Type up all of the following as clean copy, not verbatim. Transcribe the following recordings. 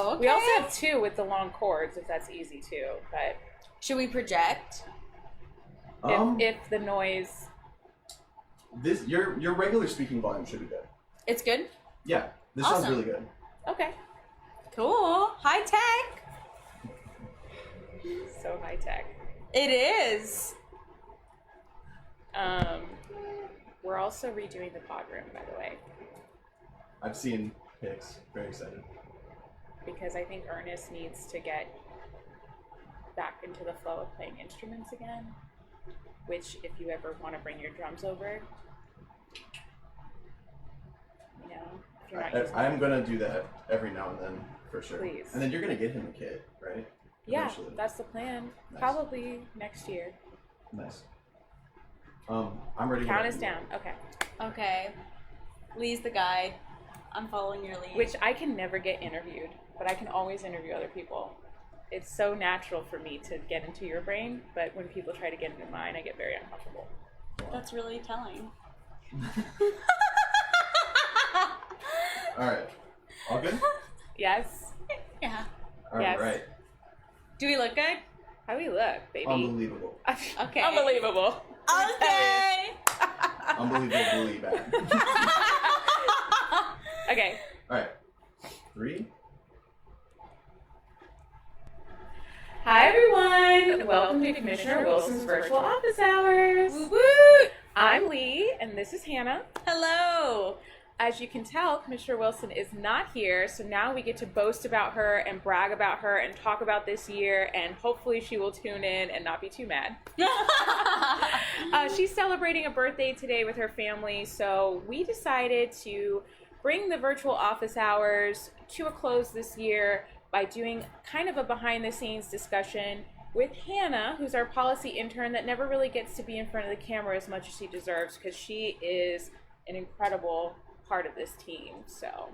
Oh, okay. We also have 2 with the long cords, if that's easy too. But should we project? If the noise, your regular speaking volume should be good. It's good? Yeah, this Awesome. sounds really good. okay, Cool. High tech. so high tech. It is. We're also redoing the pod room, by the way, I've seen pics. Very excited. because I think Ernest needs to get back into the flow of playing instruments again. Which, if you ever want to bring your drums over, if you're not using I'm gonna do that every now and then for sure. Please. And then you're gonna get him a kit, right? Yeah, Eventually. that's the plan. Nice. Probably next year. Nice. I'm ready. Count us down. Okay. Okay. Lee's the guide. I'm following your lead. Which I can never get interviewed, but I can always interview other people. It's so natural for me to get into your brain, but when people try to get into mine, I get very uncomfortable. That's really telling. All right. All good? Yes. Yeah. All Yes. right. Do we look good? How do we look, baby? Unbelievable. Okay. Unbelievable. Okay. Unbelievably bad. Okay. All right. 3. Hi, everyone. Welcome to Commissioner Wilson's Virtual Office Hours. Woo woo. I'm Lee, and this is Hannah. Hello. As you can tell, Commissioner Wilson is not here, so now we get to boast about her and brag about her and talk about this year, and hopefully she will tune in and not be too mad. She's celebrating a birthday today with her family, so we decided to bring the virtual office hours to a close this year by doing kind of a behind-the-scenes discussion with Hannah, who's our policy intern that never really gets to be in front of the camera as much as she deserves, because she is an incredible part of this team. So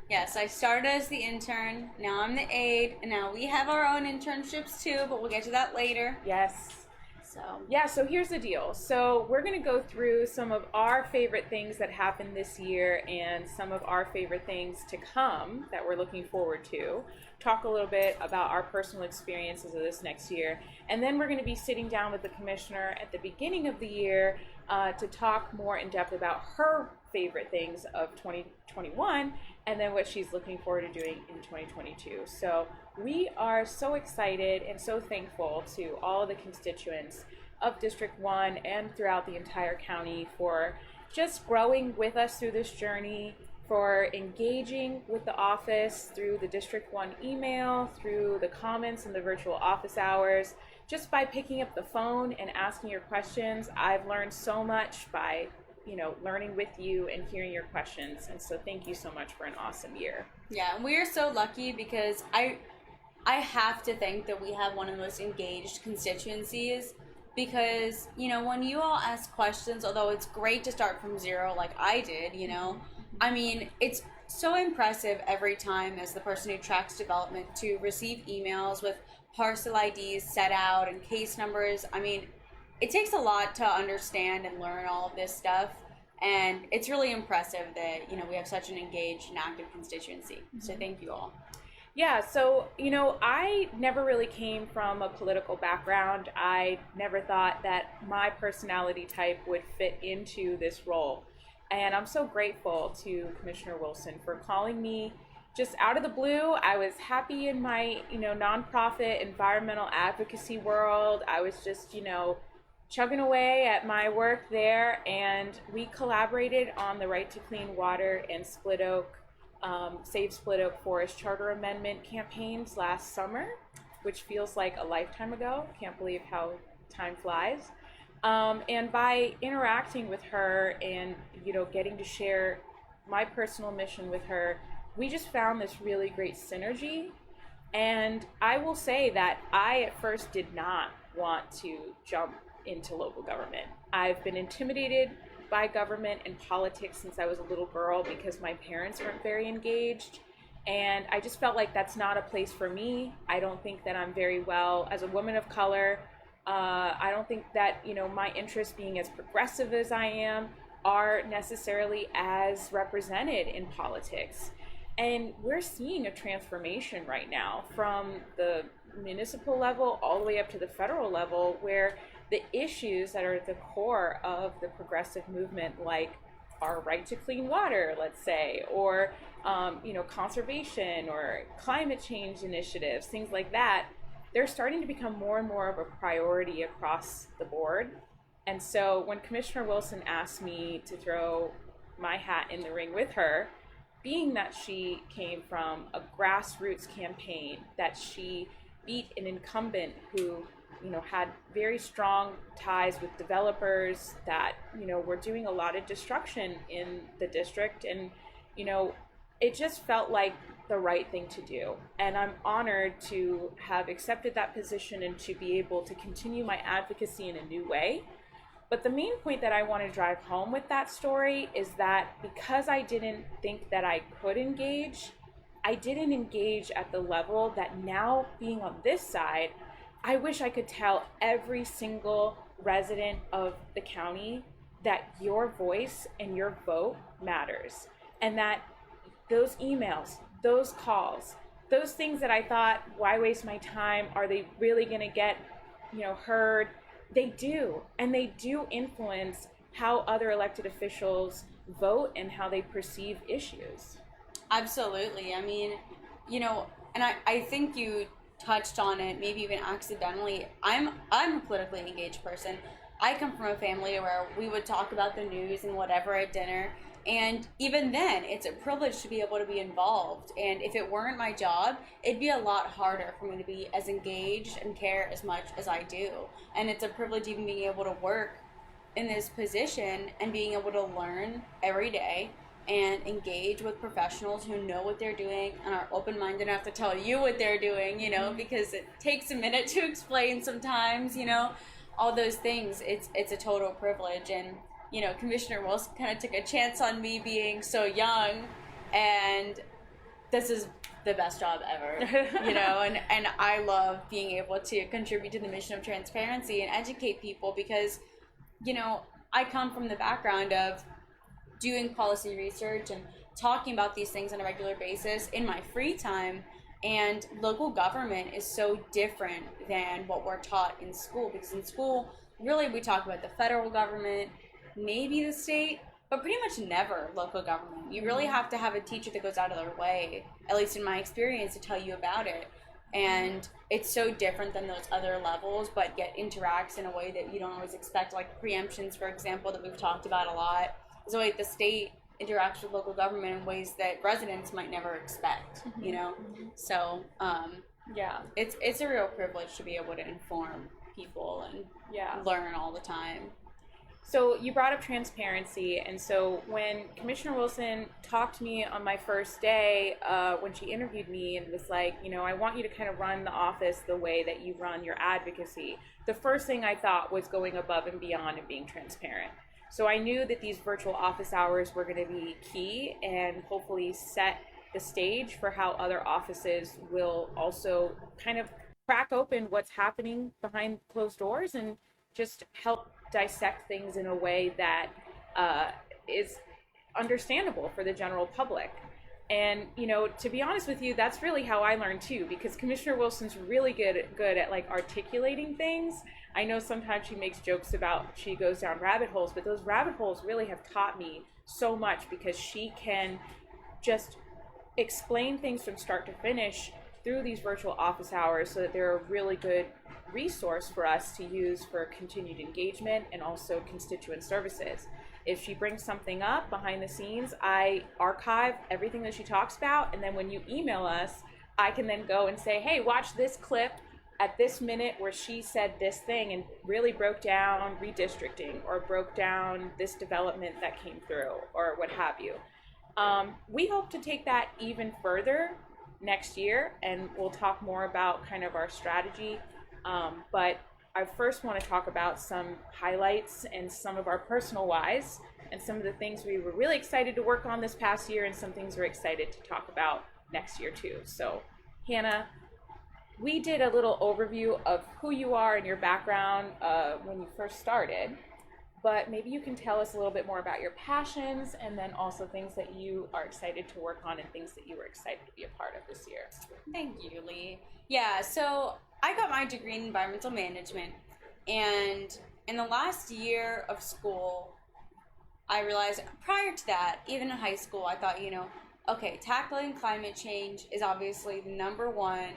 Yes, I started as the intern, now I'm the aide, and now we have our own internships too, but we'll get to that later. yes. So So here's the deal. So we're going to go through some of our favorite things that happened this year and some of our favorite things to come that we're looking forward to. Talk a little bit about our personal experiences of this next year. And then we're going to be sitting down with the commissioner at the beginning of the year to talk more in depth about her favorite things of 2021 and then what she's looking forward to doing in 2022. So we are so excited and so thankful to all of the constituents of District 1 and throughout the entire county for just growing with us through this journey, for engaging with the office through the District 1 email, through the comments in the virtual office hours. Just by picking up the phone and asking your questions, I've learned so much by learning with you and hearing your questions. And so thank you so much for an awesome year. yeah, we are so lucky because I have to think that we have one of the most engaged constituencies because, when you all ask questions, although it's great to start from zero like I did, I mean, it's so impressive every time as the person who tracks development to receive emails with parcel IDs set out and case numbers. I mean, it takes a lot to understand and learn all of this stuff, and it's really impressive that we have such an engaged and active constituency. So thank you all. Yeah, so, I never really came from a political background. I never thought that my personality type would fit into this role. And I'm so grateful to Commissioner Wilson for calling me just out of the blue. I was happy in my, nonprofit environmental advocacy world. I was just, chugging away at my work there, and we collaborated on the Right to Clean Water and Split Oak, Save Split Oak Forest Charter Amendment campaigns last summer, which feels like a lifetime ago. Can't believe how time flies. And by interacting with her and, getting to share my personal mission with her, we just found this really great synergy. And I will say that I at first did not want to jump into local government. I've been intimidated by government and politics since I was a little girl because my parents weren't very engaged. And I just felt like that's not a place for me. I don't think that I'm very well as a woman of color. I don't think that, my interests being as progressive as I am are necessarily as represented in politics. And we're seeing a transformation right now from the municipal level all the way up to the federal level, where the issues that are at the core of the progressive movement, like our right to clean water, let's say, or conservation or climate change initiatives, things like that, they're starting to become more and more of a priority across the board. And so when Commissioner Wilson asked me to throw my hat in the ring with her, being that she came from a grassroots campaign, that she beat an incumbent who, had very strong ties with developers, that, were doing a lot of destruction in the district. And, it just felt like the right thing to do. And I'm honored to have accepted that position and to be able to continue my advocacy in a new way. But the main point that I want to drive home with that story is that because I didn't think that I could engage, I didn't engage at the level that now, being on this side, I wish I could tell every single resident of the county that your voice and your vote matters. And that those emails, those calls, those things that I thought, why waste my time? Are they really going to get, heard? They do. And they do influence how other elected officials vote and how they perceive issues. Absolutely. I mean, and I think you touched on it, maybe even accidentally. I'm a politically engaged person. I come from a family where we would talk about the news and whatever at dinner. And even then, it's a privilege to be able to be involved. And if it weren't my job, it'd be a lot harder for me to be as engaged and care as much as I do. And it's a privilege even being able to work in this position and being able to learn every day and engage with professionals who know what they're doing and are open-minded enough to tell you what they're doing, because it takes a minute to explain sometimes, all those things. It's a total privilege. And Commissioner Wilson kind of took a chance on me being so young, and this is the best job ever, and I love being able to contribute to the mission of transparency and educate people because, I come from the background of doing policy research and talking about these things on a regular basis in my free time. And local government is so different than what we're taught in school, because in school, really, we talk about the federal government, maybe the state, but pretty much never local government. You really have to have a teacher that goes out of their way, at least in my experience, to tell you about it. And it's so different than those other levels, but yet interacts in a way that you don't always expect, like preemptions, for example, that we've talked about a lot. Is the way the state interacts with local government in ways that residents might never expect, So, yeah, it's a real privilege to be able to inform people and learn all the time. So you brought up transparency, and so when Commissioner Wilson talked to me on my first day, when she interviewed me and was like, I want you to kind of run the office the way that you run your advocacy, the first thing I thought was going above and beyond and being transparent. So I knew that these virtual office hours were going to be key and hopefully set the stage for how other offices will also kind of crack open what's happening behind closed doors and just help dissect things in a way that is understandable for the general public. And, to be honest with you, that's really how I learned too, because Commissioner Wilson's really good at like articulating things. I know sometimes she makes jokes about she goes down rabbit holes, but those rabbit holes really have taught me so much because she can just explain things from start to finish through these virtual office hours so that they're a really good resource for us to use for continued engagement and also constituent services. If she brings something up behind the scenes, I archive everything that she talks about, and then when you email us, I can then go and say, hey, watch this clip at this minute where she said this thing and really broke down redistricting or broke down this development that came through or what have you. We hope to take that even further next year, and we'll talk more about kind of our strategy. But I first want to talk about some highlights and some of our personal whys and some of the things we were really excited to work on this past year and some things we're excited to talk about next year too. So, Hannah, we did a little overview of who you are and your background when you first started. but maybe you can tell us a little bit more about your passions and then also things that you are excited to work on and things that you were excited to be a part of this year. Thank you, Lee. Yeah, so I got my degree in environmental management, and in the last year of school, I realized prior to that, even in high school, I thought, okay, tackling climate change is obviously the number one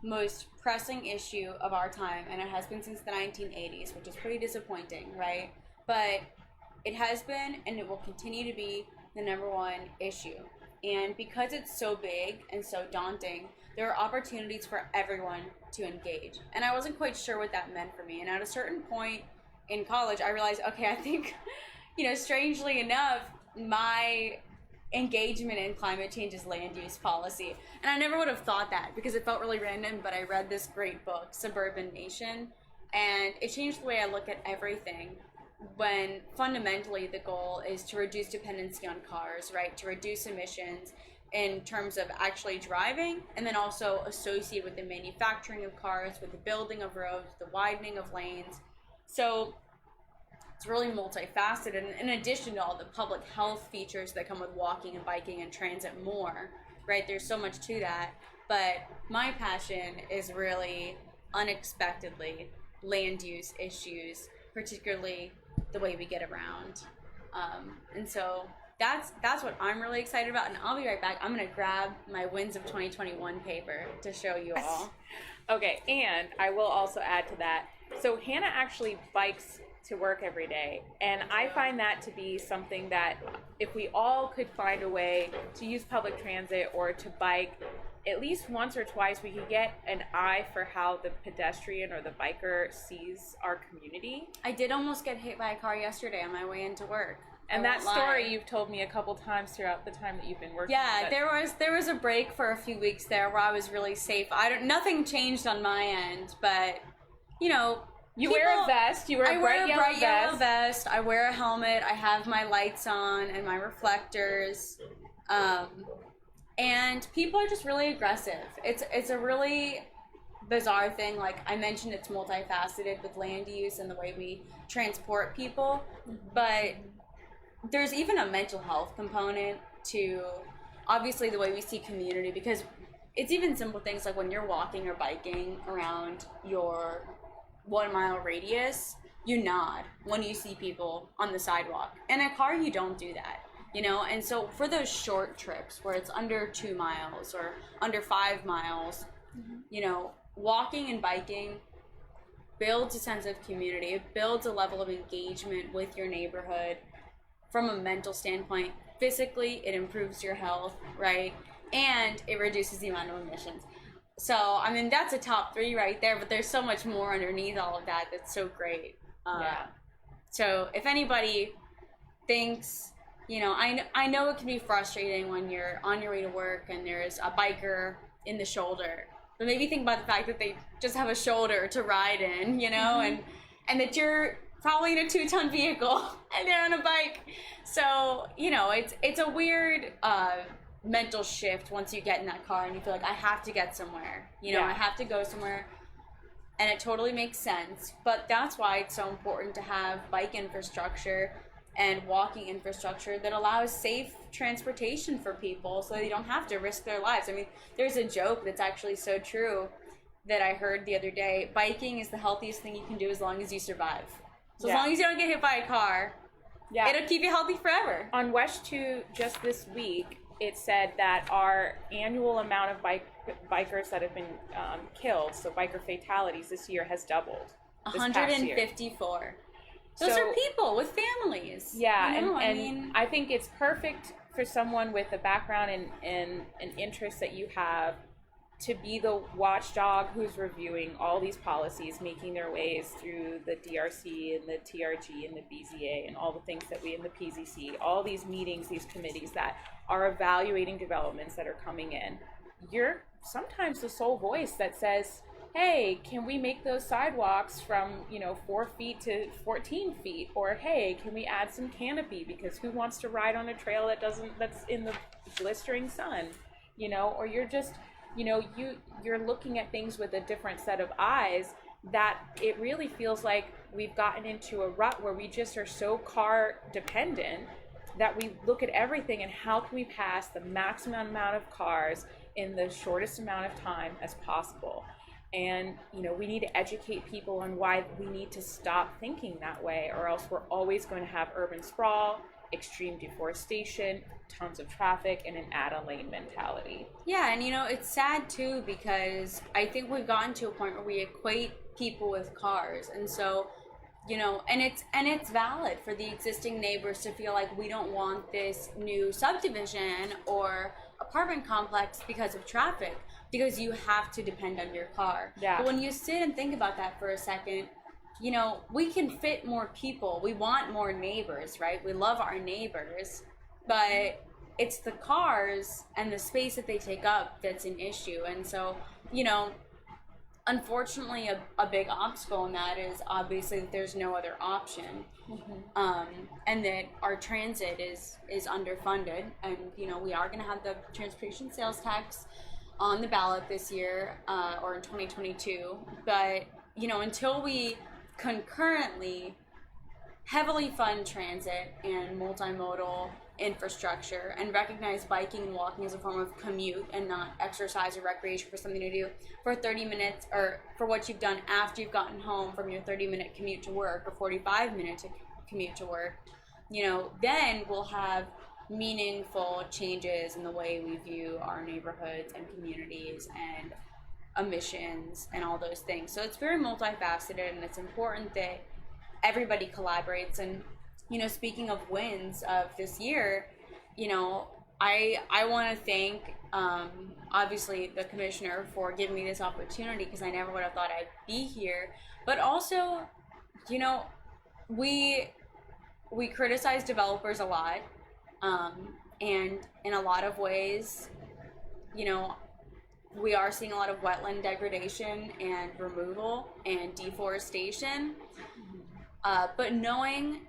most pressing issue of our time, and it has been since the 1980s, which is pretty disappointing, right? But it has been, and it will continue to be, the number one issue. And because it's so big and so daunting, there are opportunities for everyone to engage. And I wasn't quite sure what that meant for me. And at a certain point in college, I realized, okay, I think, strangely enough, my engagement in climate change is land use policy. And I never would have thought that because it felt really random, but I read this great book, Suburban Nation, and it changed the way I look at everything, when fundamentally the goal is to reduce dependency on cars, right? To reduce emissions in terms of actually driving, and then also associated with the manufacturing of cars, with the building of roads, the widening of lanes. So it's really multifaceted, and in addition to all the public health features that come with walking and biking and transit more, right? There's so much to that. But my passion is really unexpectedly land use issues, particularly the way we get around. And so that's what I'm really excited about. And I'll be right back. I'm going to grab my Wins of 2021 paper to show you all. Okay, and I will also add to that. So Hannah actually bikes to work every day, and I find that to be something that if we all could find a way to use public transit or to bike at least once or twice, we could get an eye for how the pedestrian or the biker sees our community. I did almost get hit by a car yesterday on my way into work. And that story you've told me a couple times throughout the time that you've been working. Yeah, there was a break for a few weeks there where I was really safe. Nothing changed on my end, but you wear a vest. You wear a bright yellow vest. I wear a helmet. I have my lights on and my reflectors. And people are just really aggressive. It's a really bizarre thing. Like I mentioned, it's multifaceted with land use and the way we transport people. But there's even a mental health component to obviously the way we see community, because it's even simple things like when you're walking or biking around your 1 mile radius, you nod when you see people on the sidewalk. In a car, you don't do that, And so for those short trips where it's under 2 miles or under 5 miles, walking and biking builds a sense of community. It builds a level of engagement with your neighborhood from a mental standpoint. Physically, it improves your health, right? And it reduces the amount of emissions. So, I mean, that's a top 3 right there, but there's so much more underneath all of that that's so great. Yeah. So, if anybody thinks, I know it can be frustrating when you're on your way to work and there's a biker in the shoulder, but maybe think about the fact that they just have a shoulder to ride in, and that you're probably in a 2-ton vehicle and they're on a bike. So, it's a weird mental shift once you get in that car and you feel like I have to get somewhere, I have to go somewhere, and it totally makes sense. But that's why it's so important to have bike infrastructure and walking infrastructure that allows safe transportation for people so they don't have to risk their lives. I mean, there's a joke that's actually so true that I heard the other day. Biking is the healthiest thing you can do as long as you survive. So as long as you don't get hit by a car, it'll keep you healthy forever. On West 2 just this week, it said that our annual amount of bikers that have been killed, so biker fatalities this year, has doubled. 154. Those are people with families. Yeah, I think it's perfect for someone with a background and an interest that you have to be the watchdog who's reviewing all these policies, making their ways through the DRC and the TRG and the BZA and all the things that we in the PZC, all these meetings, these committees that are evaluating developments that are coming in. You're sometimes the sole voice that says, hey, can we make those sidewalks from 4 feet to 14 feet? Or hey, can we add some canopy, because who wants to ride on a trail that's in the blistering sun? Or you're just you're looking at things with a different set of eyes, that it really feels like we've gotten into a rut where we just are so car dependent that we look at everything and how can we pass the maximum amount of cars in the shortest amount of time as possible. And, you know, we need to educate people on why we need to stop thinking that way, or else we're always going to have urban sprawl, extreme deforestation, tons of traffic, and an add-a-lane mentality. Yeah, and you know, it's sad too because I think we've gotten to a point where we equate people with cars, and so, you know, and it's valid for the existing neighbors to feel like we don't want this new subdivision or apartment complex because of traffic, because you have to depend on your car. Yeah. But when you sit and think about that for a second, you know, we can fit more people. We want more neighbors, right? We love our neighbors, but it's the cars and the space that they take up that's an issue. And so, you know, unfortunately, a big obstacle in that is obviously that there's no other option, and that our transit is underfunded. And you know, we are going to have the transportation sales tax on the ballot this year, or in 2022. But you know, until we concurrently heavily fund transit and multimodal infrastructure and recognize biking and walking as a form of commute and not exercise or recreation for something to do for 30 minutes, or for what you've done after you've gotten home from your 30-minute commute to work or 45-minute commute to work, you know, then we'll have meaningful changes in the way we view our neighborhoods and communities and emissions and all those things. So it's very multifaceted, and it's important that everybody collaborates. And you know, speaking of wins of this year, you know, I want to thank obviously the commissioner for giving me this opportunity, because I never would have thought I'd be here. But also, you know, we criticize developers a lot, and in a lot of ways, you know, we are seeing a lot of wetland degradation and removal and deforestation, but knowing,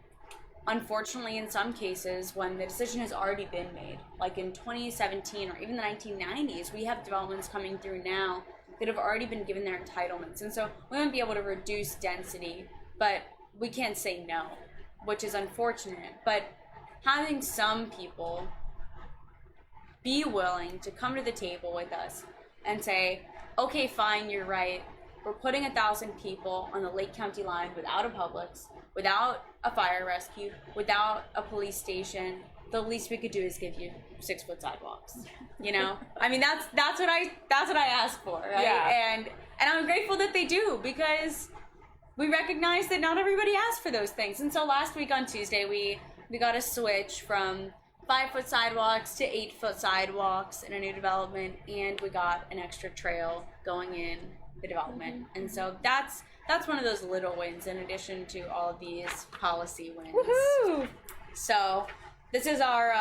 unfortunately, in some cases, when the decision has already been made, like in 2017 or even the 1990s, we have developments coming through now that have already been given their entitlements. And so we might be able to reduce density, but we can't say no, which is unfortunate. But having some people be willing to come to the table with us and say, okay, fine, you're right. We're putting 1,000 people on the Lake County line without a Publix, without a fire rescue, without a police station. The least we could do is give you 6-foot sidewalks. You know, I mean, that's what I ask for, right? Yeah. And I'm grateful that they do, because we recognize that not everybody asks for those things. And so last week on Tuesday, we got a switch from 5-foot sidewalks to 8-foot sidewalks in a new development, and we got an extra trail going in the development. And so that's one of those little wins in addition to all of these policy wins. Woohoo! So this is our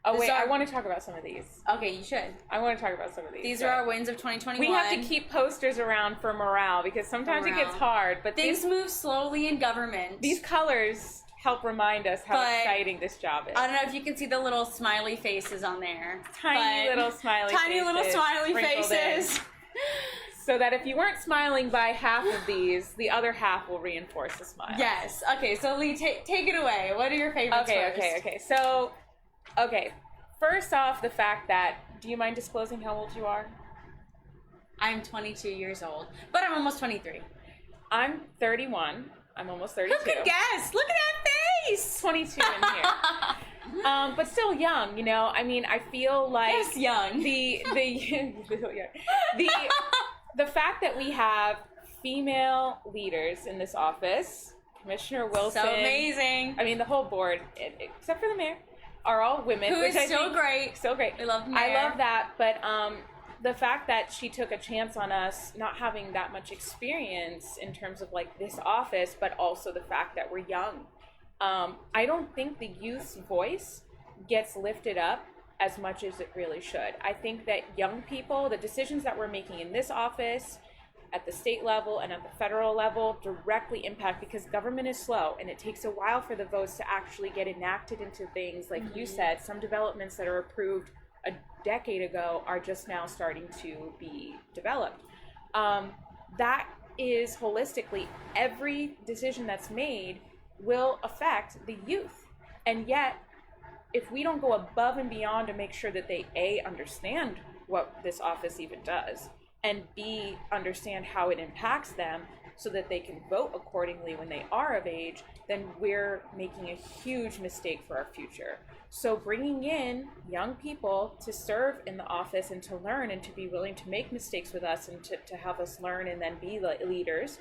I want to talk about some of these. Okay, you should. I want to talk about some of these. These are our wins of 2021. We have to keep posters around for morale, because sometimes it gets hard, but things move slowly in government. These colors help remind us how exciting this job is. I don't know if you can see the little smiley faces on there. Tiny little smiley faces. So that if you weren't smiling by half of these, the other half will reinforce the smile. Yes. Okay, so Lee, take it away. What are your favorites first? Okay. So, first off, the fact that, do you mind disclosing how old you are? I'm 22 years old, but I'm almost 23. I'm 31. I'm almost 32. Who could guess? Look at that face! 22 in here. But still young, you know? I mean, I feel like... Yes, young. The fact that we have female leaders in this office, Commissioner Wilson... So amazing. I mean, the whole board, except for the mayor, are all women. Who is so great. So great. I love the mayor. I love that, but... the fact that she took a chance on us not having that much experience in terms of like this office, but also the fact that we're young. I don't think the youth's voice gets lifted up as much as it really should. I think that young people, the decisions that we're making in this office, at the state level and at the federal level, directly impact, because government is slow and it takes a while for the votes to actually get enacted into things. Like you said, some developments that are approved a decade ago are just now starting to be developed. That is holistically every decision that's made will affect the youth. And yet, if we don't go above and beyond to make sure that they A, understand what this office even does, and B, understand how it impacts them so that they can vote accordingly when they are of age, then we're making a huge mistake for our future. So bringing in young people to serve in the office and to learn and to be willing to make mistakes with us and to have us learn and then be leaders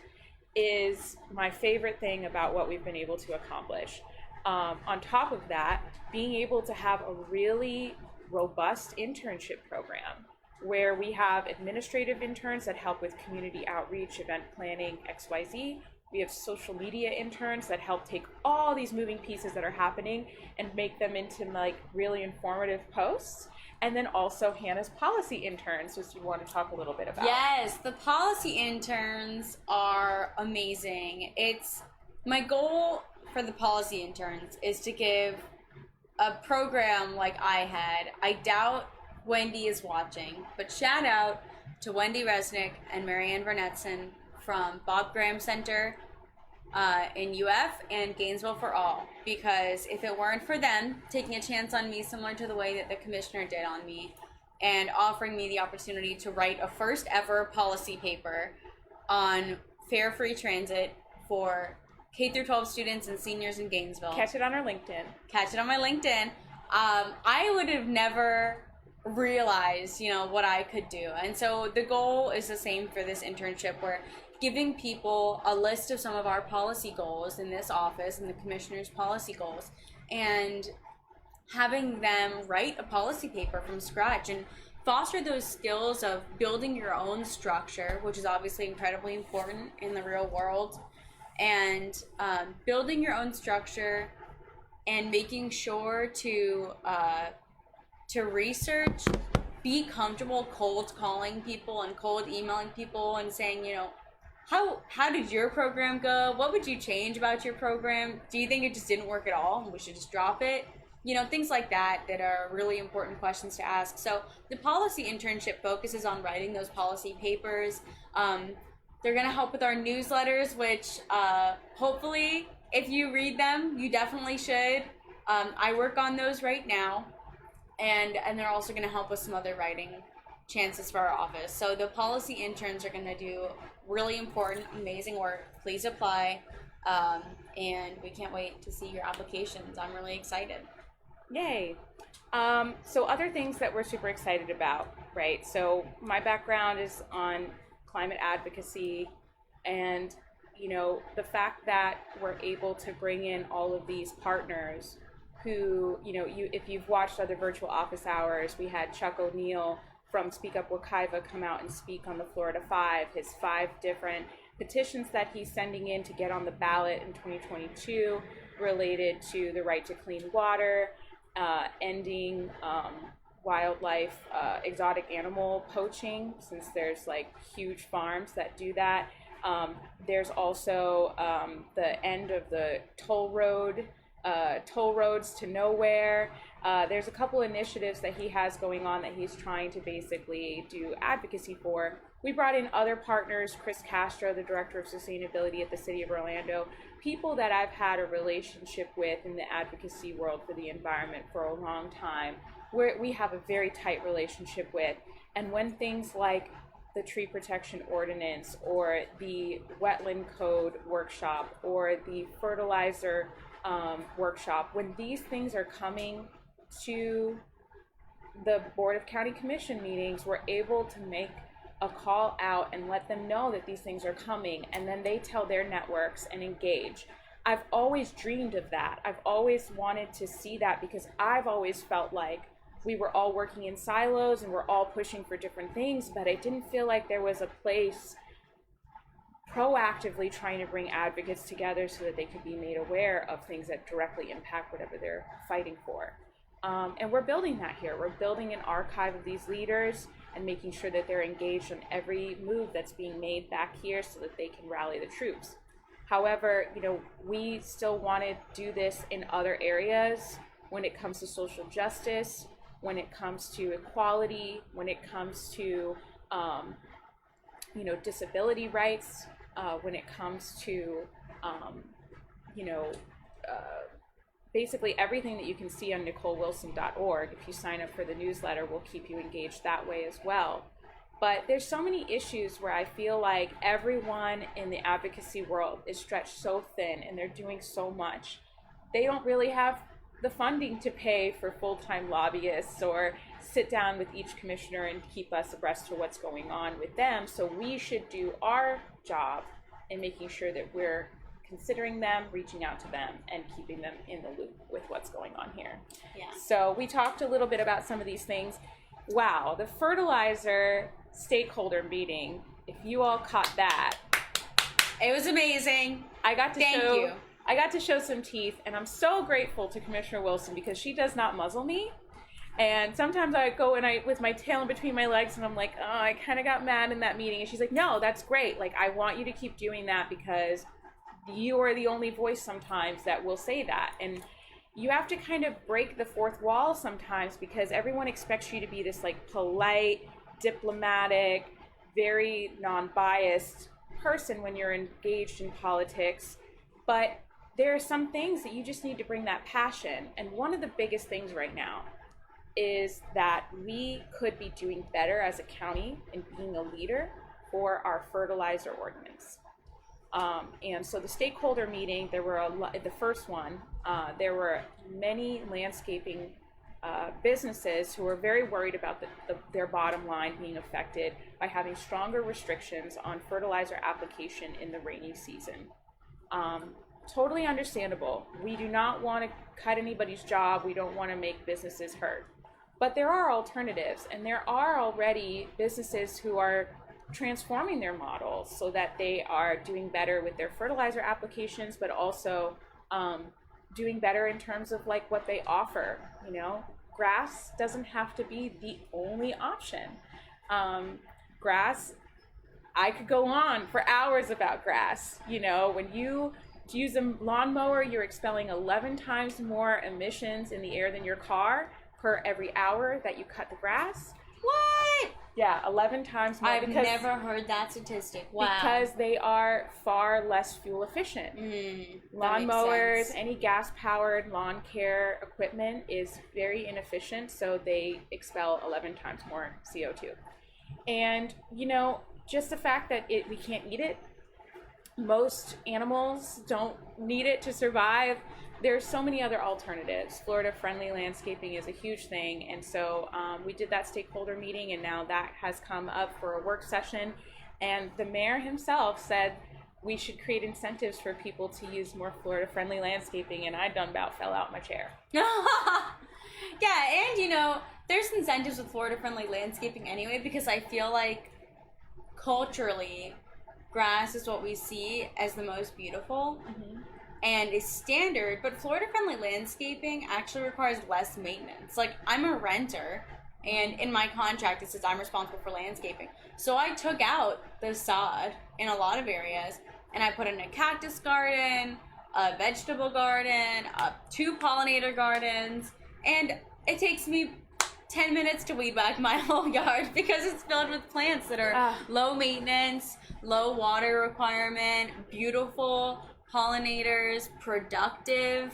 is my favorite thing about what we've been able to accomplish. On top of that, being able to have a really robust internship program where we have administrative interns that help with community outreach, event planning, XYZ. We have social media interns that help take all these moving pieces that are happening and make them into like really informative posts. And then also Hannah's policy interns, which you want to talk a little bit about. Yes, the policy interns are amazing. It's my goal for the policy interns is to give a program like I had. I doubt Wendy is watching, but shout out to Wendy Resnick and Marianne Vernetson from Bob Graham Center in UF and Gainesville for All, because if it weren't for them taking a chance on me similar to the way that the commissioner did on me and offering me the opportunity to write a first ever policy paper on fare free transit for K through 12 students and seniors in Gainesville. Catch it on our LinkedIn. Catch it on my LinkedIn. I would have never realized, what I could do. And so the goal is the same for this internship. We're giving people a list of some of our policy goals in this office and the commissioner's policy goals, and having them write a policy paper from scratch and foster those skills of building your own structure, which is obviously incredibly important in the real world, and building your own structure and making sure to research, be comfortable cold calling people and cold emailing people and saying, how did your program go? What would you change about your program? Do you think it just didn't work at all and we should just drop it? Things like that are really important questions to ask. So the policy internship focuses on writing those policy papers. They're going to help with our newsletters, which hopefully if you read them, you definitely should. I work on those right now. And they're also going to help with some other writing chances for our office. So the policy interns are going to do really important, amazing work. Please apply. And we can't wait to see your applications. I'm really excited. Yay. So other things that we're super excited about, right? So my background is on climate advocacy, and, the fact that we're able to bring in all of these partners who, if you've watched other virtual office hours, we had Chuck O'Neill from Speak Up Wekiva come out and speak on the Florida 5, his 5 different petitions that he's sending in to get on the ballot in 2022 related to the right to clean water, ending wildlife, exotic animal poaching, since there's like huge farms that do that. There's also the end of the toll roads to nowhere. There's a couple initiatives that he has going on that he's trying to basically do advocacy for. We brought in other partners, Chris Castro, the Director of Sustainability at the City of Orlando, people that I've had a relationship with in the advocacy world for the environment for a long time, where we have a very tight relationship with. And when things like the tree protection ordinance or the wetland code workshop or the fertilizer workshop, when these things are coming to the Board of County Commission meetings, we're able to make a call out and let them know that these things are coming, and then they tell their networks and engage. I've always dreamed of that. I've always wanted to see that, because I've always felt like we were all working in silos and we're all pushing for different things, but I didn't feel like there was a place proactively trying to bring advocates together so that they could be made aware of things that directly impact whatever they're fighting for. And we're building that here. We're building an archive of these leaders and making sure that they're engaged on every move that's being made back here so that they can rally the troops. However, we still want to do this in other areas when it comes to social justice, when it comes to equality, when it comes to, disability rights. when it comes to, you know, basically everything that you can see on NicoleWilson.org. If you sign up for the newsletter, we'll keep you engaged that way as well. But there's so many issues where I feel like everyone in the advocacy world is stretched so thin and they're doing so much. They don't really have the funding to pay for full-time lobbyists or sit down with each commissioner and keep us abreast to what's going on with them. So we should do our job in making sure that we're considering them, reaching out to them, and keeping them in the loop with what's going on here. Yeah. So we talked a little bit about some of these things. Wow, the fertilizer stakeholder meeting, if you all caught that. It was amazing. I got to Thank show you. I got to show some teeth, and I'm so grateful to Commissioner Wilson because she does not muzzle me. And sometimes I go and with my tail in between my legs, and I'm like, oh, I kind of got mad in that meeting. And she's like, no, that's great. Like, I want you to keep doing that because you are the only voice sometimes that will say that. And you have to kind of break the fourth wall sometimes because everyone expects you to be this like polite, diplomatic, very non-biased person when you're engaged in politics. But there are some things that you just need to bring that passion. And one of the biggest things right now is that we could be doing better as a county in being a leader for our fertilizer ordinance. And so the stakeholder meeting, there were the first one, there were many landscaping businesses who were very worried about their bottom line being affected by having stronger restrictions on fertilizer application in the rainy season. Totally understandable. We do not want to cut anybody's job. We don't want to make businesses hurt. But there are alternatives, and there are already businesses who are transforming their models so that they are doing better with their fertilizer applications, but also doing better in terms of like what they offer. You know, grass doesn't have to be the only option. Grass, I could go on for hours about grass. You know, when you use a lawnmower, you're expelling 11 times more emissions in the air than your car per every hour that you cut the grass. What? Yeah, 11 times more. I've never heard that statistic. Wow. Because they are far less fuel efficient. Lawnmowers, any gas-powered lawn care equipment is very inefficient, so they expel 11 times more CO2. And, you know, just the fact that we can't eat it, most animals don't need it to survive. There's so many other alternatives. Florida-friendly landscaping is a huge thing, and so we did that stakeholder meeting, and now that has come up for a work session. And the mayor himself said we should create incentives for people to use more Florida-friendly landscaping, and I done about fell out my chair. Yeah, and you know, there's incentives with Florida-friendly landscaping anyway, because I feel like culturally, grass is what we see as the most beautiful. And is standard, but Florida-friendly landscaping actually requires less maintenance. Like, I'm a renter, and in my contract it says I'm responsible for landscaping. So I took out the sod in a lot of areas, and I put in a cactus garden, a vegetable garden, 2 pollinator gardens, and it takes me 10 minutes to weed whack my whole yard because it's filled with plants that are low maintenance, low water requirement, beautiful, pollinators, productive.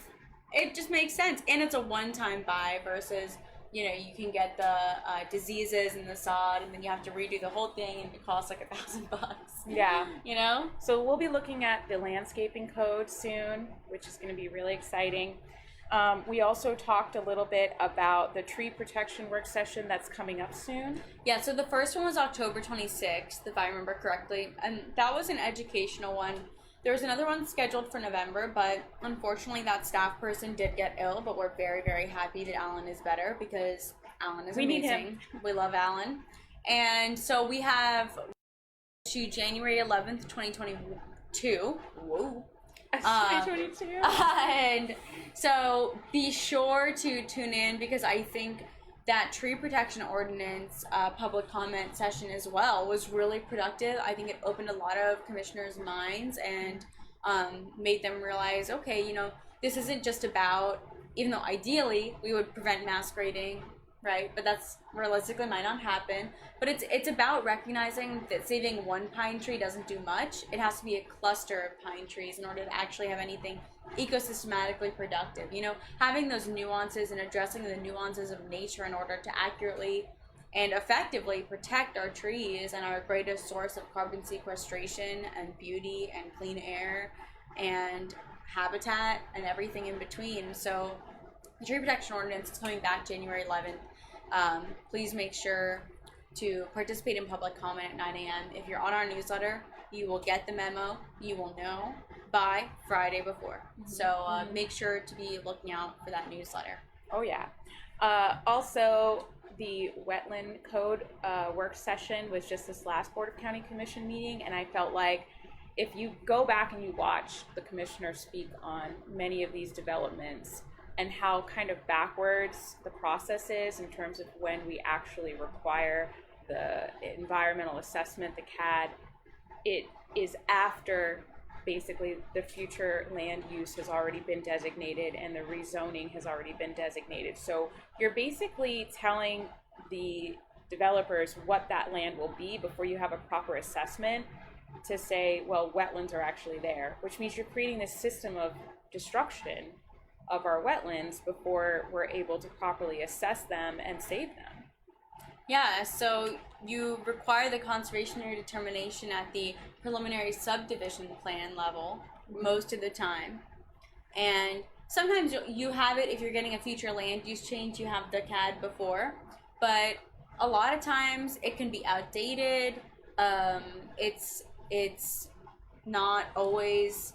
It just makes sense, and it's a one-time buy versus, you know, you can get the diseases in the sod, and then you have to redo the whole thing, and it costs like $1,000. Yeah, you know. So we'll be looking at the landscaping code soon, which is going to be really exciting. We also talked a little bit about the tree protection work session that's coming up soon. Yeah, so the first one was October 26th, if I remember correctly, and that was an educational one. There was another one scheduled for November, but unfortunately that staff person did get ill, but we're very, very happy that Alan is better because Alan is amazing. Need him. We love Alan. And so we have to January 11th, 2022. Whoa. 2022. And so be sure to tune in because I think that tree protection ordinance public comment session as well was really productive. I think it opened a lot of commissioners' minds and made them realize, okay, you know, this isn't just about, even though ideally we would prevent mass grading right? But that's realistically might not happen. But it's about recognizing that saving one pine tree doesn't do much. It has to be a cluster of pine trees in order to actually have anything ecosystematically productive. You know, having those nuances and addressing the nuances of nature in order to accurately and effectively protect our trees and our greatest source of carbon sequestration and beauty and clean air and habitat and everything in between. So the tree protection ordinance is coming back January 11th. Please make sure to participate in public comment at 9 a.m. If you're on our newsletter, you will get the memo. You will know by Friday before. So make sure to be looking out for that newsletter. Oh, yeah. Also, the wetland code work session was just this last Board of County Commission meeting, and I felt like if you go back and you watch the commissioner speak on many of these developments and how kind of backwards the process is in terms of when we actually require the environmental assessment, the CAD, it is after basically the future land use has already been designated and the rezoning has already been designated. So you're basically telling the developers what that land will be before you have a proper assessment to say, well, wetlands are actually there, which means you're creating this system of destruction of our wetlands before we're able to properly assess them and save them. Yeah, so you require the conservation area determination at the preliminary subdivision plan level most of the time. And sometimes you have it if you're getting a future land use change, you have the CAD before. But a lot of times it can be outdated. It's not always...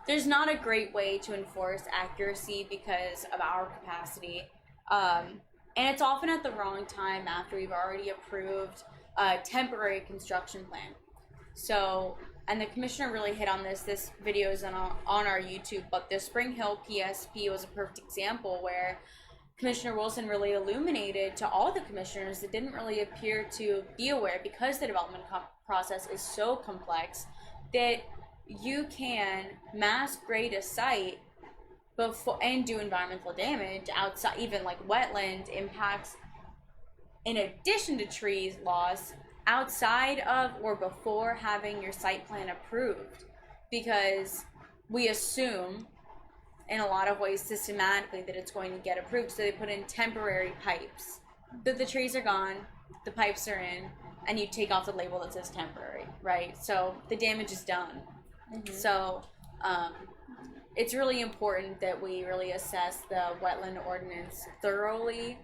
there's not a great way to enforce accuracy because of our capacity. And it's often at the wrong time after we've already approved a temporary construction plan. So, and the commissioner really hit on this. This video is on our YouTube, but the Spring Hill PSP was a perfect example where Commissioner Wilson really illuminated to all the commissioners that didn't really appear to be aware, because the development process is so complex, that you can mass grade a site before and do environmental damage outside, even like wetland impacts, in addition to trees loss, outside of or before having your site plan approved, because we assume in a lot of ways systematically that it's going to get approved. So they put in temporary pipes, that the trees are gone, the pipes are in, and you take off the label that says temporary, right? So the damage is done. So it's really important that we really assess the wetland ordinance thoroughly,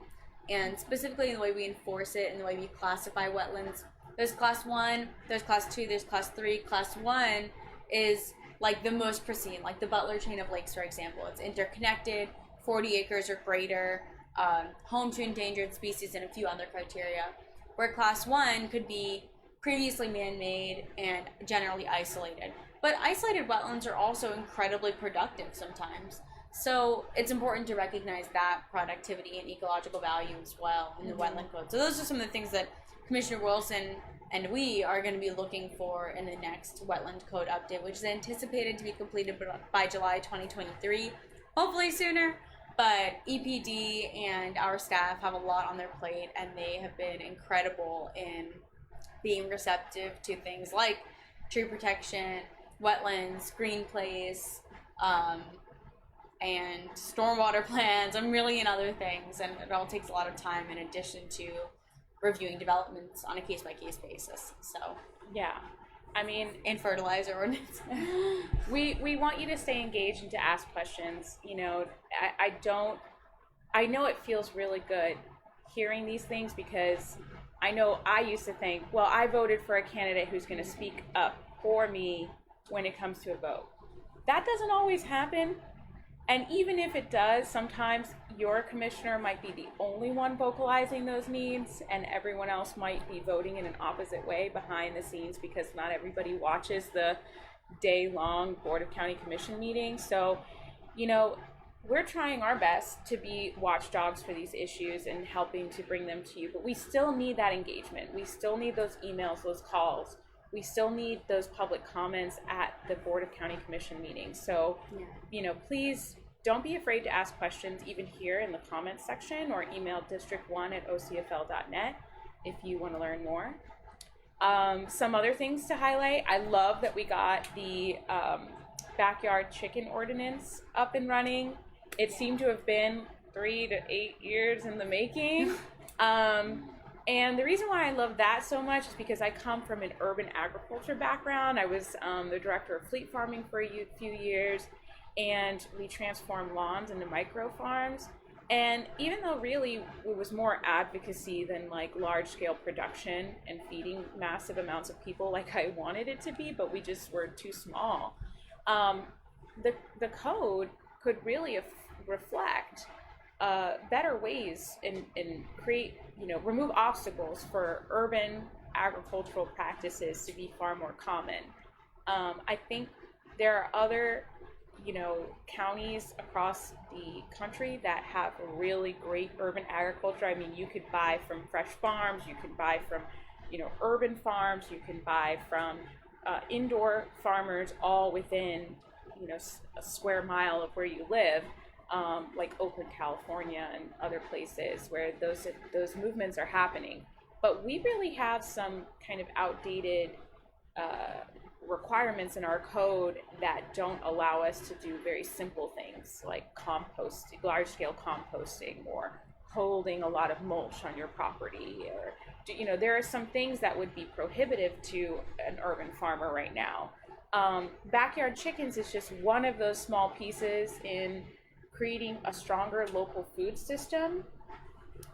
and specifically in the way we enforce it and the way we classify wetlands. There's class 1, there's class 2, there's class 3. Class 1 is like the most pristine, like the Butler chain of lakes, for example. It's interconnected, 40 acres or greater, home to endangered species, and a few other criteria. Where class 1 could be previously man-made and generally isolated. But isolated wetlands are also incredibly productive sometimes. So it's important to recognize that productivity and ecological value as well in the wetland code. So those are some of the things that Commissioner Wilson and we are going to be looking for in the next wetland code update, which is anticipated to be completed by July 2023, hopefully sooner. But EPD and our staff have a lot on their plate, and they have been incredible in being receptive to things like tree protection, wetlands, green plays, and stormwater plans, and a million other things. And it all takes a lot of time in addition to reviewing developments on a case-by-case basis. So yeah, I mean, and fertilizer ordinance. we want you to stay engaged and to ask questions. You know, I know it feels really good hearing these things, because I know I used to think, well, I voted for a candidate who's going to speak up for me when it comes to a vote. That doesn't always happen. And even if it does, sometimes your commissioner might be the only one vocalizing those needs, and everyone else might be voting in an opposite way behind the scenes, because not everybody watches the day-long Board of County Commission meetings. So, you know, we're trying our best to be watchdogs for these issues and helping to bring them to you, but we still need that engagement. We still need those emails, those calls. We still need those public comments at the Board of County Commission meetings. So, you know, please don't be afraid to ask questions even here in the comments section, or email district1@ocfl.net if you want to learn more. Some other things to highlight. I love that we got the backyard chicken ordinance up and running. It seemed to have been 3 to 8 years in the making. And the reason why I love that so much is because I come from an urban agriculture background. I was the director of fleet farming for a few years, and we transformed lawns into micro farms. And even though really it was more advocacy than like large scale production and feeding massive amounts of people like I wanted it to be, but we just were too small, the code could really reflect better ways and create, remove obstacles for urban agricultural practices to be far more common. I think there are other counties across the country that have really great urban agriculture. I mean, you could buy from fresh farms, you could buy from, urban farms, you can buy from indoor farmers all within, a square mile of where you live, like Oakland, California, and other places where those movements are happening. But we really have some kind of outdated requirements in our code that don't allow us to do very simple things like composting, large-scale composting, or holding a lot of mulch on your property, or there are some things that would be prohibitive to an urban farmer right now. Backyard chickens is just one of those small pieces in creating a stronger local food system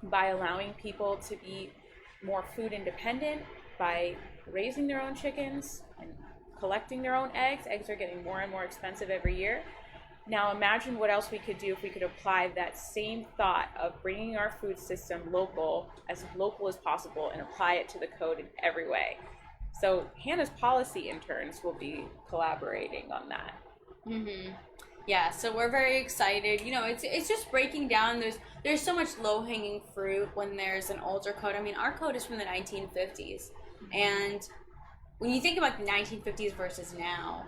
by allowing people to be more food independent by raising their own chickens and collecting their own eggs. Eggs are getting more and more expensive every year. Now imagine what else we could do if we could apply that same thought of bringing our food system local as possible and apply it to the code in every way. So Hannah's policy interns will be collaborating on that. Mm-hmm. Yeah, so we're very excited. It's just breaking down. There's so much low-hanging fruit when there's an older code. I mean, our code is from the 1950s. And when you think about the 1950s versus now,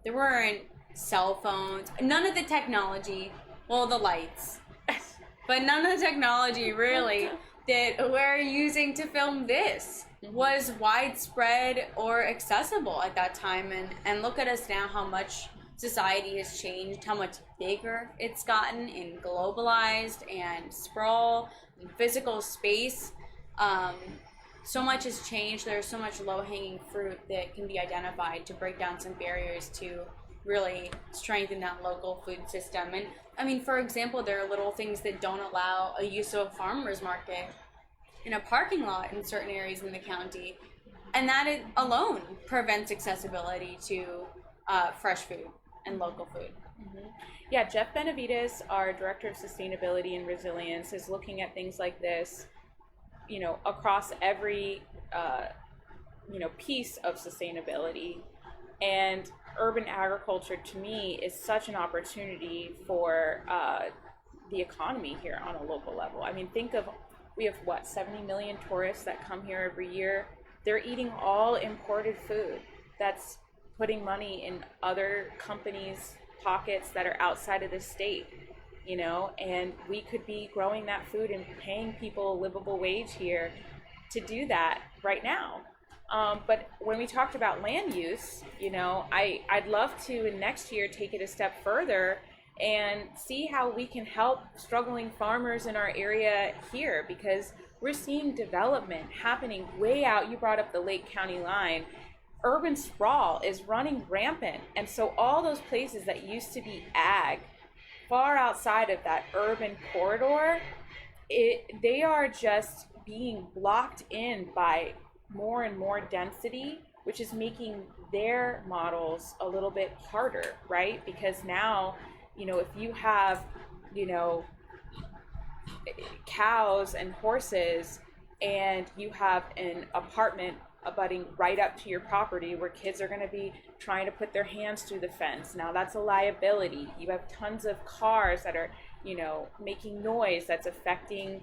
there weren't cell phones, none of the technology, well, the lights, but none of the technology really that we're using to film this was widespread or accessible at that time. And look at us now, how much society has changed, how much bigger it's gotten and globalized and sprawl and physical space. So much has changed. There's so much low-hanging fruit that can be identified to break down some barriers to really strengthen that local food system. And I mean, for example, there are little things that don't allow a use of a farmer's market in a parking lot in certain areas in the county, and that alone prevents accessibility to fresh food and local food. Mm-hmm. Yeah, Jeff Benavides, our Director of Sustainability and Resilience, is looking at things like this, across every, piece of sustainability. And urban agriculture, to me, is such an opportunity for the economy here on a local level. I mean, we have 70 million tourists that come here every year. They're eating all imported food. That's putting money in other companies' pockets that are outside of the state, and we could be growing that food and paying people a livable wage here to do that right now. But when we talked about land use, I'd love to next year take it a step further and see how we can help struggling farmers in our area here, because we're seeing development happening way out. You brought up the Lake County line. Urban sprawl is running rampant, and so all those places that used to be ag far outside of that urban corridor, they are just being blocked in by more and more density, which is making their models a little bit harder, right? Because now, if you have, cows and horses, and you have an apartment abutting right up to your property where kids are going to be trying to put their hands through the fence, now that's a liability. You have tons of cars that are, making noise that's affecting,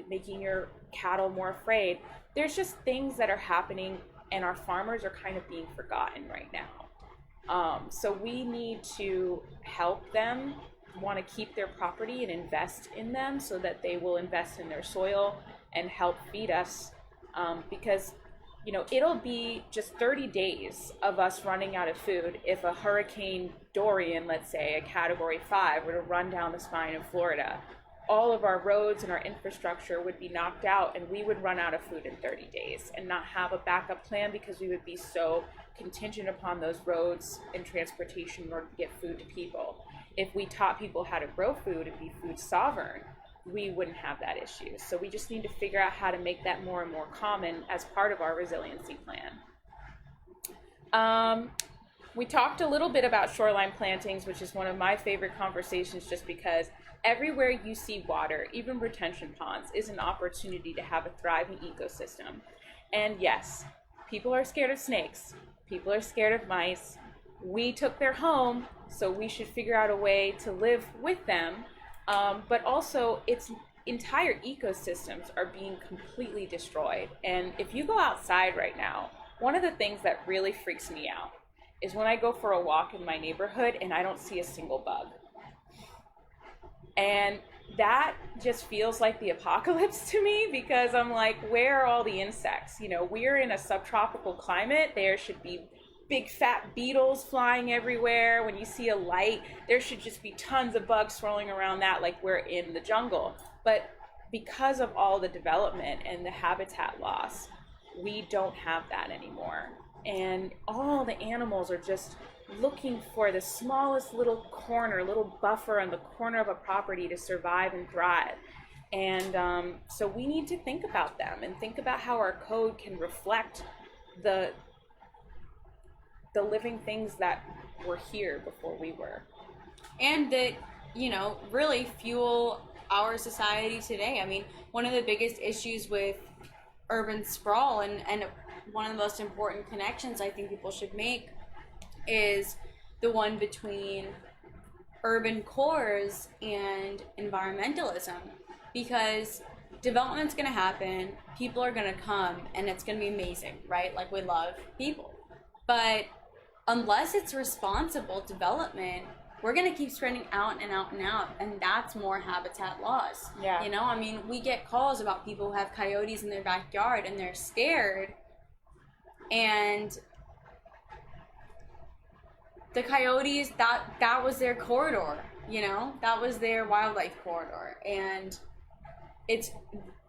making your cattle more afraid. There's just things that are happening, and our farmers are kind of being forgotten right now. So we need to help them want to keep their property and invest in them so that they will invest in their soil and help feed us, because it'll be just 30 days of us running out of food if a Hurricane Dorian, let's say a Category 5, were to run down the spine of Florida. All of our roads and our infrastructure would be knocked out, and we would run out of food in 30 days and not have a backup plan because we would be so contingent upon those roads and transportation in order to get food to people. If we taught people how to grow food and be food sovereign, we wouldn't have that issue. So we just need to figure out how to make that more and more common as part of our resiliency plan. We talked a little bit about shoreline plantings, which is one of my favorite conversations, just because everywhere you see water, even retention ponds, is an opportunity to have a thriving ecosystem. And yes, people are scared of snakes. People are scared of mice. We took their home, so we should figure out a way to live with them. But also, its entire ecosystems are being completely destroyed. And if you go outside right now, one of the things that really freaks me out is when I go for a walk in my neighborhood and I don't see a single bug. And that just feels like the apocalypse to me, because I'm like, where are all the insects? We're in a subtropical climate. There should be big fat beetles flying everywhere. When you see a light, there should just be tons of bugs swirling around that, like we're in the jungle. But because of all the development and the habitat loss, we don't have that anymore. And all the animals are just looking for the smallest little corner, little buffer on the corner of a property to survive and thrive. And so we need to think about them and think about how our code can reflect the living things that were here before we were. And that, really fuel our society today. I mean, one of the biggest issues with urban sprawl and one of the most important connections I think people should make is the one between urban cores and environmentalism, because development's going to happen, people are going to come, and it's going to be amazing, right? Like, we love people. But unless it's responsible development, we're going to keep spreading out and out and out, and that's more habitat loss. Yeah. I mean, we get calls about people who have coyotes in their backyard and they're scared, and the coyotes, that was their corridor, that was their wildlife corridor. And it's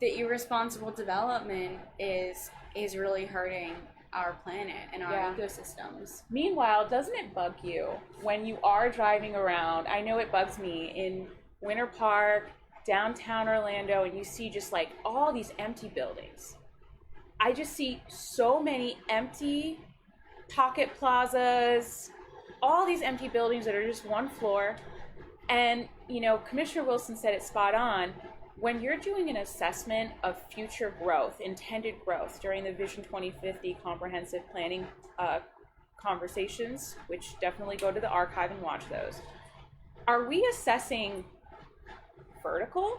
the irresponsible development is really hurting our planet and our ecosystems. Meanwhile, doesn't it bug you when you are driving around? I know it bugs me in Winter Park, downtown Orlando, and you see just like all these empty buildings. I just see so many empty pocket plazas, all these empty buildings that are just one floor. And, Commissioner Wilson said it spot on. When you're doing an assessment of future growth, intended growth, during the Vision 2050 comprehensive planning conversations, which definitely go to the archive and watch those, are we assessing vertical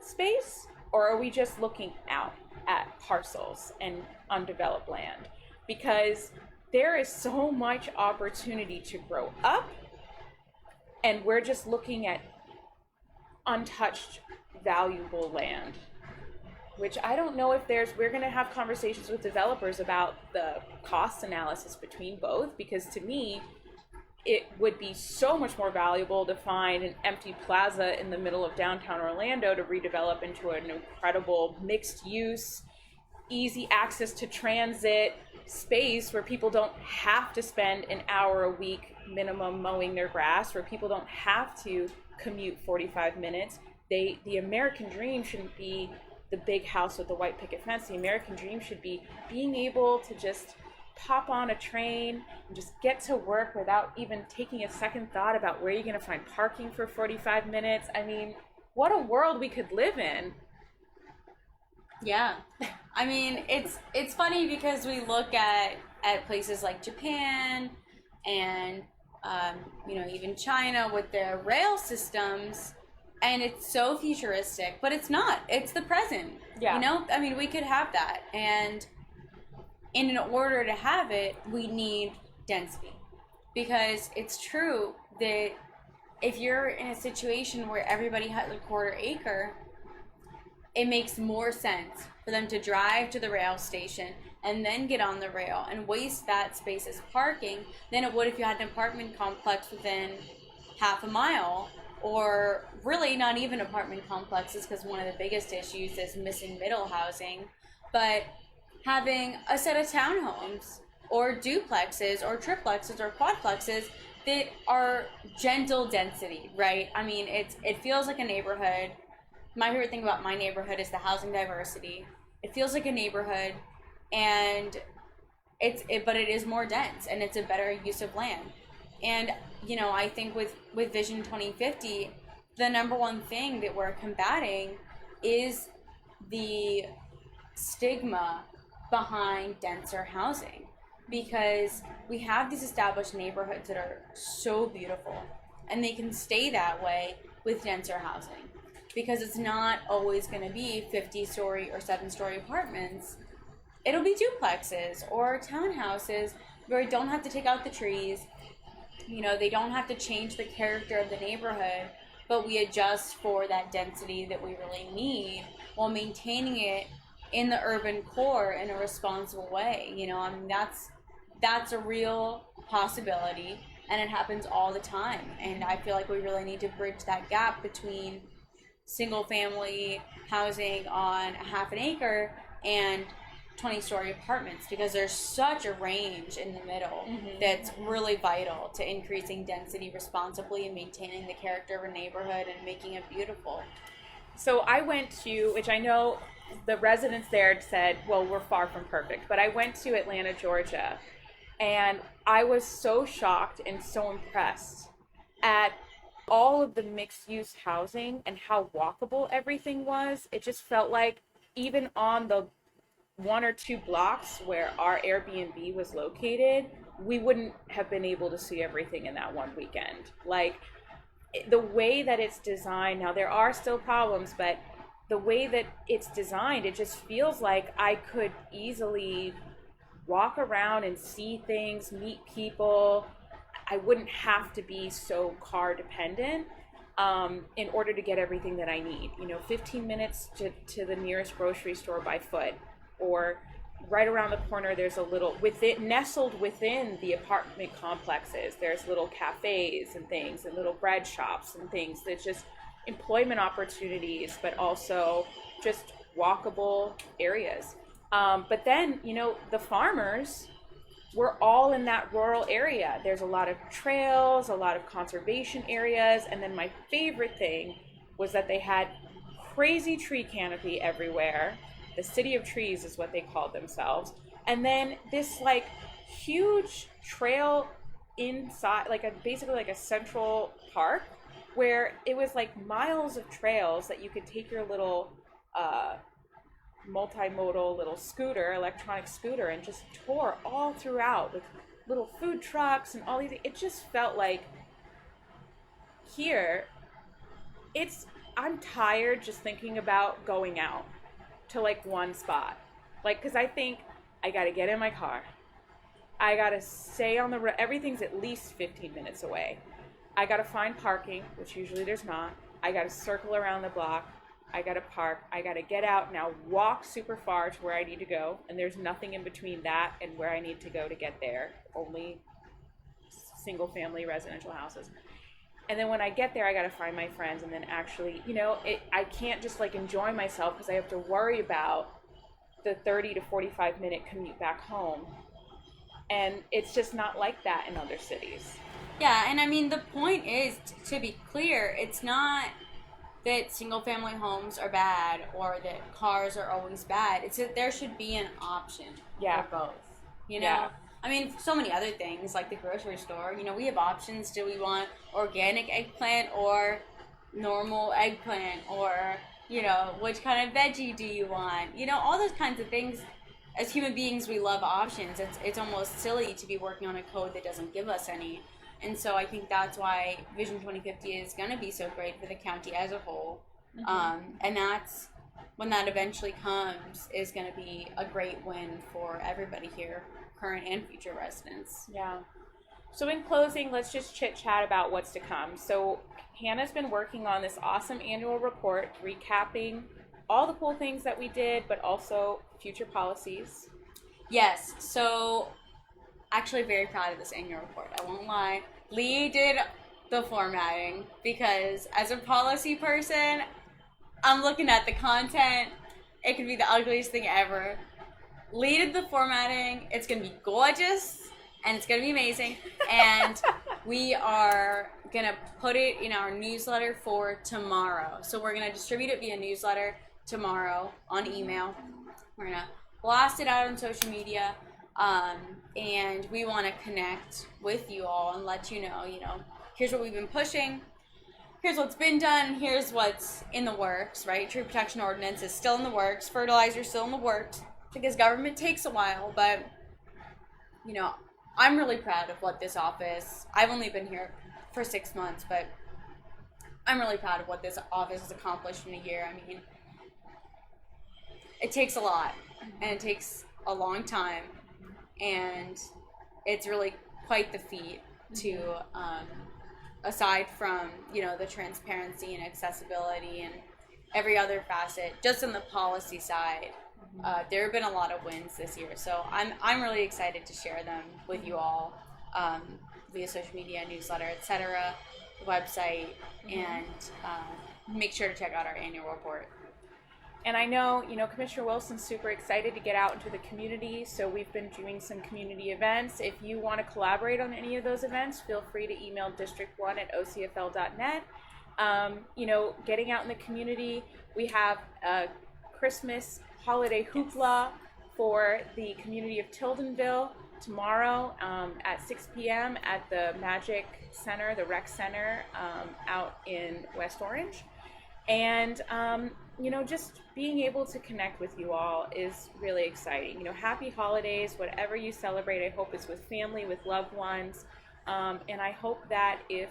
space, or are we just looking out at parcels and undeveloped land? Because there is so much opportunity to grow up, and we're just looking at untouched, valuable land, which I don't know if we're going to have conversations with developers about the cost analysis between both, because to me, it would be so much more valuable to find an empty plaza in the middle of downtown Orlando to redevelop into an incredible mixed use, easy access to transit space where people don't have to spend an hour a week minimum mowing their grass, where people don't have to commute 45 minutes. The American dream shouldn't be the big house with the white picket fence. The American dream should be being able to just pop on a train and just get to work without even taking a second thought about where you're going to find parking for 45 minutes. I mean, what a world we could live in. Yeah. I mean, it's funny because we look at places like Japan and, even China with their rail systems, and it's so futuristic, but it's not. It's the present. Yeah. I mean, we could have that. And in order to have it, we need density. Because it's true that if you're in a situation where everybody has a quarter acre, it makes more sense for them to drive to the rail station and then get on the rail and waste that space as parking than it would if you had an apartment complex within half a mile, or really not even apartment complexes, because one of the biggest issues is missing middle housing, but having a set of townhomes or duplexes or triplexes or quadplexes that are gentle density, right? I mean, it feels like a neighborhood. My favorite thing about my neighborhood is the housing diversity. It feels like a neighborhood, and but it is more dense, and it's a better use of land. And I think with Vision 2050, the number one thing that we're combating is the stigma behind denser housing, because we have these established neighborhoods that are so beautiful, and they can stay that way with denser housing, because it's not always going to be 50-story or 7-story apartments. It'll be duplexes or townhouses where you don't have to take out the trees. They don't have to change the character of the neighborhood, but we adjust for that density that we really need while maintaining it in the urban core in a responsible way. I mean, that's a real possibility, and it happens all the time. And I feel like we really need to bridge that gap between single family housing on a half an acre and 20-story apartments, because there's such a range in the middle that's really vital to increasing density responsibly and maintaining the character of a neighborhood and making it beautiful. So I went to, which I know the residents there said, well, we're far from perfect, but I went to Atlanta, Georgia, and I was so shocked and so impressed at all of the mixed-use housing and how walkable everything was. It just felt like even on the 1 or 2 blocks where our Airbnb was located, we wouldn't have been able to see everything in that one weekend. Like, the way that it's designed, now there are still problems, but the way that it's designed, it just feels like I could easily walk around and see things, meet people. I wouldn't have to be so car dependent in order to get everything that I need. 15 minutes to the nearest grocery store by foot, or right around the corner there's a little, nestled within the apartment complexes, there's little cafes and things and little bread shops and things. That's just employment opportunities, but also just walkable areas. But then, the farmers were all in that rural area. There's a lot of trails, a lot of conservation areas, and then my favorite thing was that they had crazy tree canopy everywhere. The city of trees is what they called themselves. And then this huge trail inside, basically like a central park, where it was miles of trails that you could take your little multimodal little scooter, electronic scooter, and just tour all throughout with little food trucks and all these. It just felt like here, I'm tired just thinking about going out to one spot, because I think I gotta get in my car, I gotta stay on the road. Everything's at least 15 minutes away. I gotta find parking, which usually there's not. I gotta circle around the block. I gotta park. I gotta get out now, walk super far to where I need to go, and there's nothing in between that and where I need to go to get there. Only single family residential houses. And then when I get there, I gotta find my friends, and then actually, I can't just enjoy myself, because I have to worry about the 30 to 45 minute commute back home. And it's just not like that in other cities. Yeah, and I mean, the point is, to be clear, it's not that single family homes are bad or that cars are always bad. It's that there should be an option for both. Yeah. I mean, so many other things, like the grocery store, we have options. Do we want organic eggplant or normal eggplant, or, which kind of veggie do you want? All those kinds of things. As human beings, we love options. It's almost silly to be working on a code that doesn't give us any. And so I think that's why Vision 2050 is going to be so great for the county as a whole. And that's, when that eventually comes, is going to be a great win for everybody here, current and future residents. Yeah. So in closing, let's just chit chat about what's to come. So Hannah's been working on this awesome annual report, recapping all the cool things that we did, but also future policies. Yes, so actually very proud of this annual report. I won't lie. Lee did the formatting because as a policy person, I'm looking at the content. It could be the ugliest thing ever. Lee did the formatting. It's going to be gorgeous and it's going to be amazing. And we are going to put it in our newsletter for tomorrow. So we're going to distribute it via newsletter tomorrow on email. We're going to blast it out on social media. And we want to connect with you all and let you know, here's what we've been pushing. Here's what's been done. Here's what's in the works, right? Tree protection ordinance is still in the works. Fertilizer is still in the works because government takes a while. But, I'm really proud of what this office, I've only been here for 6 months, but I'm really proud of what this office has accomplished in a year. I mean, it takes a lot and it takes a long time. And it's really quite the feat to, aside from, the transparency and accessibility and every other facet, just on the policy side, there have been a lot of wins this year. So I'm really excited to share them with you all via social media, newsletter, etc., website, and make sure to check out our annual report. And I know, Commissioner Wilson's super excited to get out into the community, so we've been doing some community events. If you want to collaborate on any of those events, feel free to email district1@ocfl.net. Getting out in the community, we have a Christmas holiday hoopla for the community of Tildenville tomorrow at 6 p.m. at the Magic Center, the Rec Center out in West Orange. And, just being able to connect with you all is really exciting. Happy holidays, whatever you celebrate, I hope it's with family, with loved ones. And I hope that if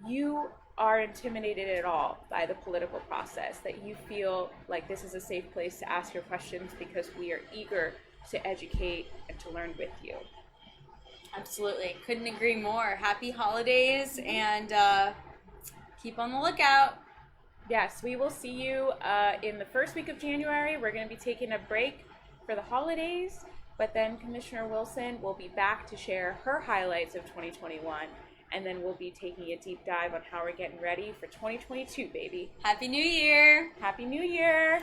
you are intimidated at all by the political process, that you feel like this is a safe place to ask your questions because we are eager to educate and to learn with you. Absolutely. Couldn't agree more. Happy holidays and keep on the lookout. Yes, we will see you in the first week of January. We're going to be taking a break for the holidays, but then Commissioner Wilson will be back to share her highlights of 2021, and then we'll be taking a deep dive on how we're getting ready for 2022, baby. Happy New Year! Happy New Year!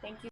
Thank you